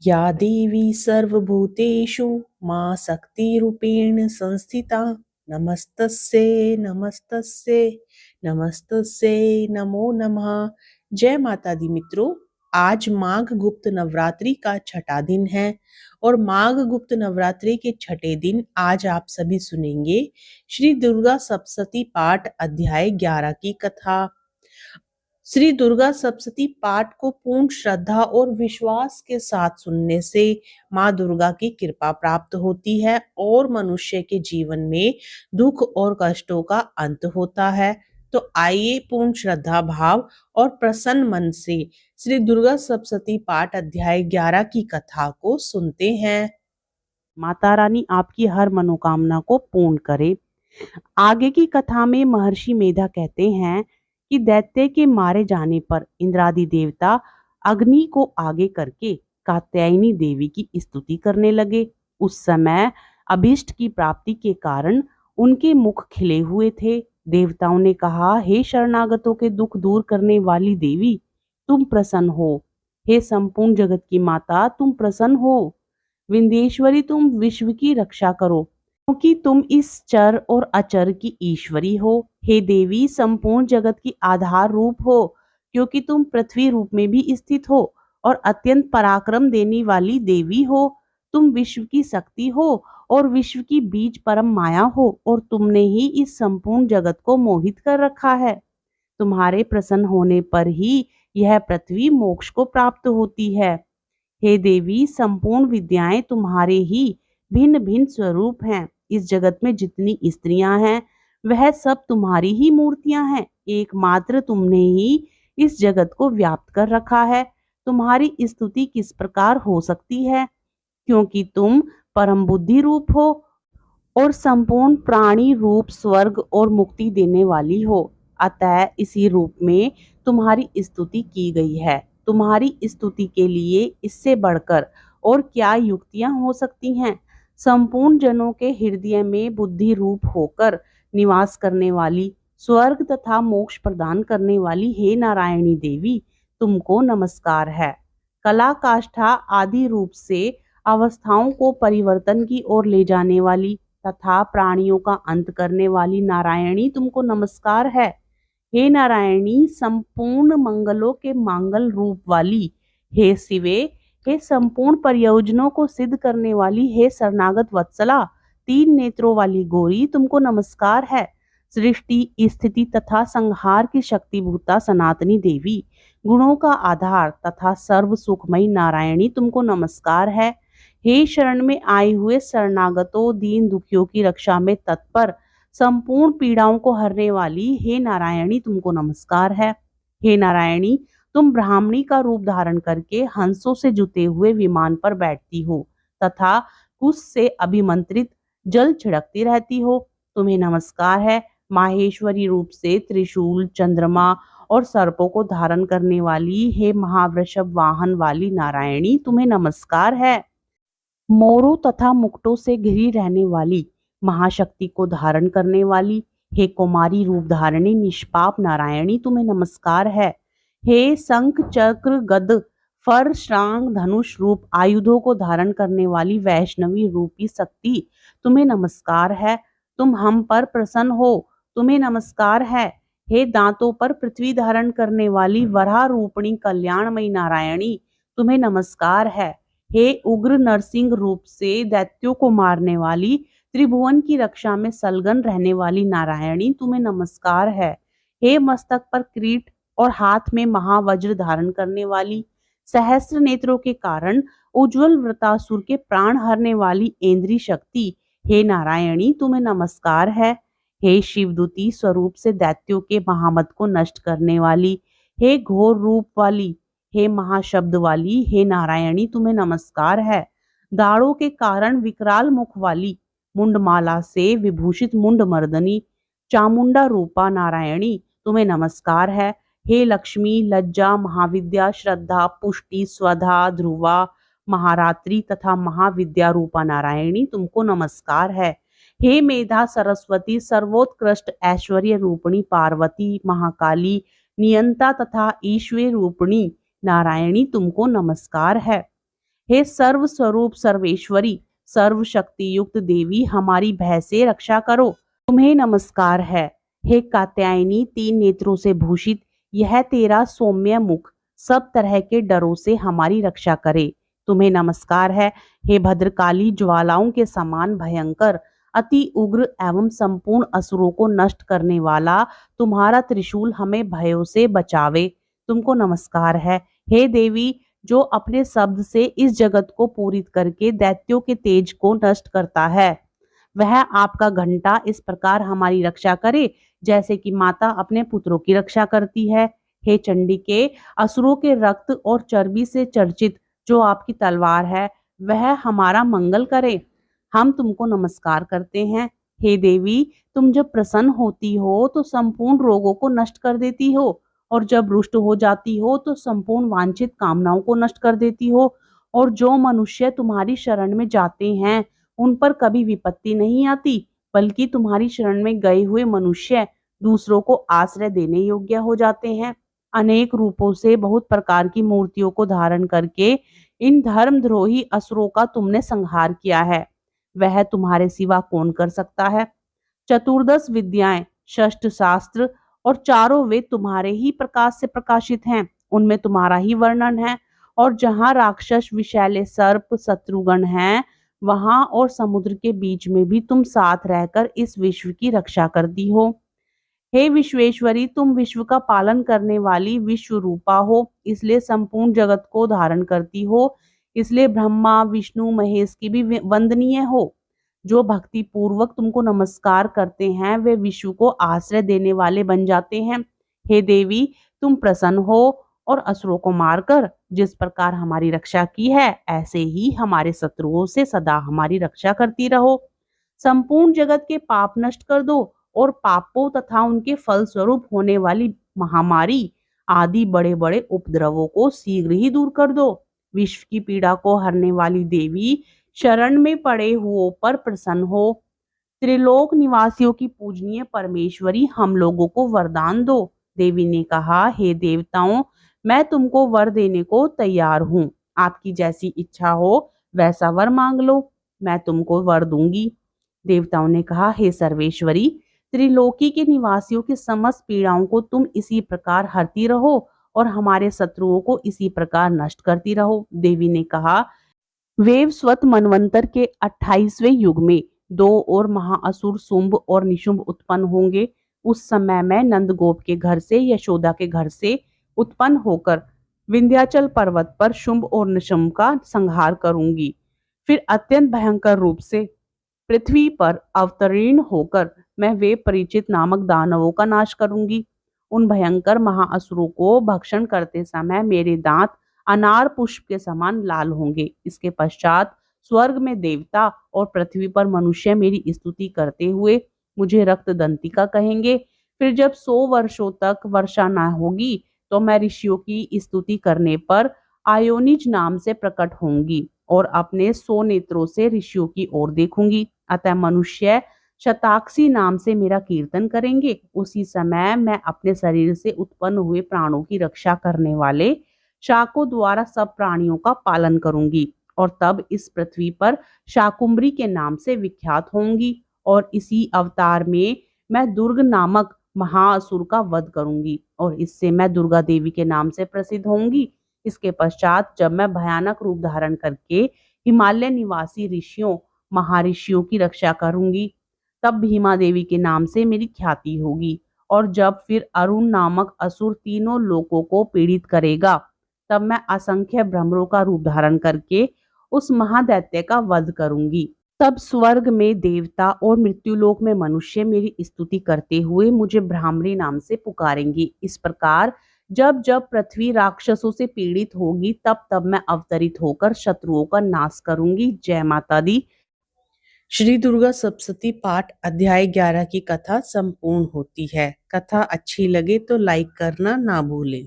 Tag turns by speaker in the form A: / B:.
A: या देवी सर्वभूतेषु मां शक्तिरूपेण संस्थिता नमस्तस्यै नमस्तस्यै नमस्तस्यै नमो नमः। जय माता दी मित्रों, आज माघ गुप्त नवरात्रि का छठा दिन है और माघ गुप्त नवरात्रि के छठे दिन आज आप सभी सुनेंगे श्री दुर्गा सप्तशती पाठ अध्याय 11 की कथा। श्री दुर्गा सप्तशती पाठ को पूर्ण श्रद्धा और विश्वास के साथ सुनने से माँ दुर्गा की कृपा प्राप्त होती है और मनुष्य के जीवन में दुख और कष्टों का अंत होता है। तो आइए पूर्ण श्रद्धा भाव और प्रसन्न मन से श्री दुर्गा सप्तशती पाठ अध्याय 11 की कथा को सुनते हैं।
B: माता रानी आपकी हर मनोकामना को पूर्ण करे। आगे की कथा में महर्षि मेधा कहते हैं कि दैत्य के मारे जाने पर इंद्रादि देवता अग्नि को आगे करके कात्यायनी देवी की स्तुति करने लगे। उस समय अभीष्ट की प्राप्ति के कारण उनके मुख खिले हुए थे। देवताओं ने कहा, हे शरणागतों के दुख दूर करने वाली देवी, तुम प्रसन्न हो। हे संपूर्ण जगत की माता, तुम प्रसन्न हो। विंध्येश्वरी, तुम विश्व की रक्षा करो, क्योंकि तुम इस चर और अचर की ईश्वरी हो। हे देवी, संपूर्ण जगत की आधार रूप हो, क्योंकि तुम पृथ्वी रूप में भी स्थित हो और अत्यंत पराक्रम देने वाली देवी हो। तुम विश्व की शक्ति हो और विश्व की बीज परम माया हो, और तुमने ही इस संपूर्ण जगत को मोहित कर रखा है। तुम्हारे प्रसन्न होने पर ही यह पृथ्वी मोक्ष को प्राप्त होती है। हे देवी, संपूर्ण विद्याएं तुम्हारे ही भिन्न भिन्न स्वरूप हैं। इस जगत में जितनी स्त्रियां हैं वह सब तुम्हारी ही मूर्तियां हैं। एकमात्र तुमने ही इस जगत को व्याप्त कर रखा है। तुम्हारी स्तुति किस प्रकार हो सकती है, क्योंकि तुम परम बुद्धि रूप हो और संपूर्ण प्राणी रूप स्वर्ग और मुक्ति देने वाली हो। अतः इसी रूप में तुम्हारी स्तुति की गई है। तुम्हारी स्तुति के लिए इससे बढ़कर और क्या युक्तियां हो सकती हैं। संपूर्ण जनों के हृदय में बुद्धि रूप होकर निवास करने वाली, स्वर्ग तथा मोक्ष प्रदान करने वाली हे नारायणी देवी, तुमको नमस्कार है। कला काष्ठा आदि रूप से अवस्थाओं को परिवर्तन की ओर ले जाने वाली तथा प्राणियों का अंत करने वाली नारायणी, तुमको नमस्कार है। हे नारायणी, संपूर्ण मंगलों के मांगल रूप वाली, हे शिवे, हे संपूर्ण प्रयोजनों को सिद्ध करने वाली, हे शरणागत वत्सला, तीन नेत्रों वाली गौरी, तुमको नमस्कार है। सृष्टि स्थिति तथा संहार की शक्तिभूता सनातनी देवी, गुणों का आधार तथा सर्व सुखमयी नारायणी, तुमको नमस्कार है। हे शरण में आए हुए शरणागतों, दीन दुखियों की रक्षा में तत्पर, संपूर्ण पीड़ाओं को हरने वाली, हे नारायणी, तुमको नमस्कार है। हे नारायणी, तुम ब्राह्मणी का रूप धारण करके हंसों से जुते हुए विमान पर बैठती हो तथा कुश से अभिमंत्रित जल छिड़कती रहती हो। तुम्हें नमस्कार है। माहेश्वरी रूप से त्रिशूल, चंद्रमा और सर्पों को धारण करने वाली, हे महावृषभ वाहन वाली नारायणी, तुम्हें नमस्कार है। मोरों तथा मुकुटों से घिरी रहने वाली, महाशक्ति को धारण करने वाली, हे कुमारी रूप धारणी निष्पाप नारायणी, तुम्हें नमस्कार है। हे शंख चक्र गद फर श्रांग धनुष रूप आयुधों को धारण करने वाली वैष्णवी रूपी शक्ति, तुम्हें नमस्कार है। तुम हम पर प्रसन्न हो, तुम्हें नमस्कार है। हे दांतों पर पृथ्वी धारण करने वाली वराह रूपणी कल्याणमयी नारायणी, तुम्हें नमस्कार है। हे उग्र नरसिंह रूप से दैत्यों को मारने वाली, त्रिभुवन की रक्षा में सलगन रहने वाली नारायणी, तुम्हें नमस्कार है। हे मस्तक पर किरीट और हाथ में महावज्र धारण करने वाली, सहस्त्र नेत्रों के कारण उज्जवल वृतासुर के प्राण हरने वाली इंद्री शक्ति, हे नारायणी, तुम्हें नमस्कार है। हे शिवदूती स्वरूप से दैत्यों के महामत को नष्ट करने वाली, हे घोर रूप वाली, हे महाशब्द वाली, हे नारायणी, तुम्हें नमस्कार है। दाढ़ों के कारण विकराल मुख वाली, मुंडमाला से विभूषित मुंड मर्दनी, चामुंडा रूपा नारायणी, तुम्हें नमस्कार है। हे लक्ष्मी, लज्जा, महाविद्या, श्रद्धा, पुष्टि, स्वधा, ध्रुवा, महारात्रि तथा महाविद्या रूपा नारायणी, तुमको नमस्कार है। हे मेधा सरस्वती, सर्वोत्कृष्ट ऐश्वर्य रूपणी पार्वती, महाकाली, नियंता तथा ईश्वर रूपणी नारायणी, तुमको नमस्कार है। हे सर्व स्वरूप सर्वेश्वरी, सर्व शक्ति युक्त देवी, हमारी भय से रक्षा करो। तुम्हें नमस्कार है। हे कात्यायनी, तीन नेत्रों से भूषित यह तेरा सौम्य मुख सब तरह के डरों से हमारी रक्षा करे। तुम्हें नमस्कार है। हे भद्रकाली, ज्वालाओं के समान भयंकर, अति उग्र एवं संपूर्ण असुरों को नष्ट करने वाला तुम्हारा त्रिशूल हमें भयों से बचावे। तुमको नमस्कार है। हे देवी, जो अपने शब्द से इस जगत को पूरित करके दैत्यों के तेज को नष्ट करता है, वह आपका घंटा इस प्रकार हमारी रक्षा करे जैसे कि माता अपने पुत्रों की रक्षा करती है। हे चंडिके, असुरों के रक्त और चर्बी से चर्चित जो आपकी तलवार है, वह हमारा मंगल करे। हम तुमको नमस्कार करते हैं। हे देवी, तुम जब प्रसन्न होती हो तो संपूर्ण रोगों को नष्ट कर देती हो, और जब रुष्ट हो जाती हो तो संपूर्ण वांछित कामनाओं को नष्ट कर देती हो। और जो मनुष्य तुम्हारी शरण में जाते हैं उन पर कभी विपत्ति नहीं आती, बल्कि तुम्हारी शरण में गए हुए मनुष्य दूसरों को आश्रय देने योग्य हो जाते हैं। अनेक रूपों से बहुत प्रकार की मूर्तियों को धारण करके इन धर्मद्रोही असुरों का तुमने संहार किया है। वह तुम्हारे सिवा कौन कर सकता है। चतुर्दश विद्याएं, षष्ठ शास्त्र और चारों वेद तुम्हारे ही प्रकाश से प्रकाशित हैं, उनमें तुम्हारा ही वर्णन है। और जहाँ राक्षस विषैले सर्प शत्रुगण हैं, वहां और समुद्र के बीच में भी तुम साथ रहकर इस विश्व की रक्षा करती हो। हे विश्वेश्वरी, तुम विश्व का पालन करने वाली विश्व रूपा हो, इसलिए संपूर्ण जगत को धारण करती हो, इसलिए ब्रह्मा विष्णु महेश की भी वंदनीय हो। जो भक्ति पूर्वक तुमको नमस्कार करते हैं वे विश्व को आश्रय देने वाले बन जाते हैं। हे देवी, तुम प्रसन्न हो और असुरों को मारकर जिस प्रकार हमारी रक्षा की है, ऐसे ही हमारे शत्रुओं से सदा हमारी रक्षा करती रहो। संपूर्ण जगत के पाप नष्ट कर दो और पापों तथा उनके फल स्वरूप होने वाली महामारी आदि बड़े बड़े उपद्रवों को शीघ्र ही दूर कर दो। विश्व की पीड़ा को हरने वाली देवी, शरण में पड़े हुओं पर प्रसन्न हो। त्रिलोक निवासियों की पूजनीय परमेश्वरी, हम लोगों को वरदान दो। देवी ने कहा, हे देवताओं, मैं तुमको वर देने को तैयार हूँ। आपकी जैसी इच्छा हो वैसा वर मांग लो, मैं तुमको वर दूंगी। देवताओं ने कहा, हे सर्वेश्वरी, त्रिलोकी के निवासियों की समस्त पीड़ाओं को तुम इसी प्रकार हरती रहो और हमारे शत्रुओं को इसी प्रकार नष्ट करती रहो। देवी ने कहा, वेवस्वत मनवंतर के 28वें युग में दो और महाअसुर शुंभ और निशुंभ उत्पन्न होंगे। उस समय मैं नंदगोप के घर से, यशोदा के घर से उत्पन्न होकर विंध्याचल पर्वत पर शुंभ और निशुंभ का संहार करूंगी। फिर अत्यंत भयंकर रूप से पृथ्वी पर अवतीर्ण होकर मैं वे परिचित नामक दानवों का नाश करूंगी। उन भयंकर महाअसुरों को भक्षण करते समय मेरे दांत अनार पुष्प के समान लाल होंगे। इसके पश्चात स्वर्ग में देवता और पृथ्वी पर मनुष्य मेरी स्तुति करते हुए मुझे रक्तदंतिका कहेंगे। फिर जब 100 वर्षों तक वर्षा न होगी तो मैं ऋषियों की स्तुति करने पर आयोनिज नाम से प्रकट होंगी और अपने 100 नेत्रों से ऋषियों की ओर देखूंगी। अतः मनुष्य शताक्षी नाम से मेरा कीर्तन करेंगे। उसी समय मैं अपने शरीर से उत्पन्न हुए प्राणों की रक्षा करने वाले शाकों द्वारा सब प्राणियों का पालन करूंगी और तब इस पृथ्वी पर शाकुंभरी के नाम से विख्यात होंगी। और इसी अवतार में मैं दुर्ग नामक महाअसुर का वध करूंगी और इससे मैं दुर्गा देवी के नाम से प्रसिद्ध होंगी। इसके पश्चात जब मैं भयानक रूप धारण करके हिमालय निवासी ऋषियों महर्षियों की रक्षा करूंगी, तब भीमा देवी के नाम से मेरी ख्याति होगी। और जब फिर अरुण नामक असुर तीनों लोकों को पीड़ित करेगा, तब मैं असंख्य भ्रमरों का रूप धारण करके उस महादैत्य का वध करूंगी। तब स्वर्ग में देवता और मृत्युलोक में मनुष्य मेरी स्तुति करते हुए मुझे भ्रामरी नाम से पुकारेंगी। इस प्रकार जब जब पृथ्वी राक्षसों से पीड़ित होगी, तब तब मैं अवतरित होकर शत्रुओं का नाश करूंगी। जय माता दी।
A: श्री दुर्गा सप्तशती पाठ अध्याय 11 की कथा संपूर्ण होती है। कथा अच्छी लगे तो लाइक करना ना भूलें।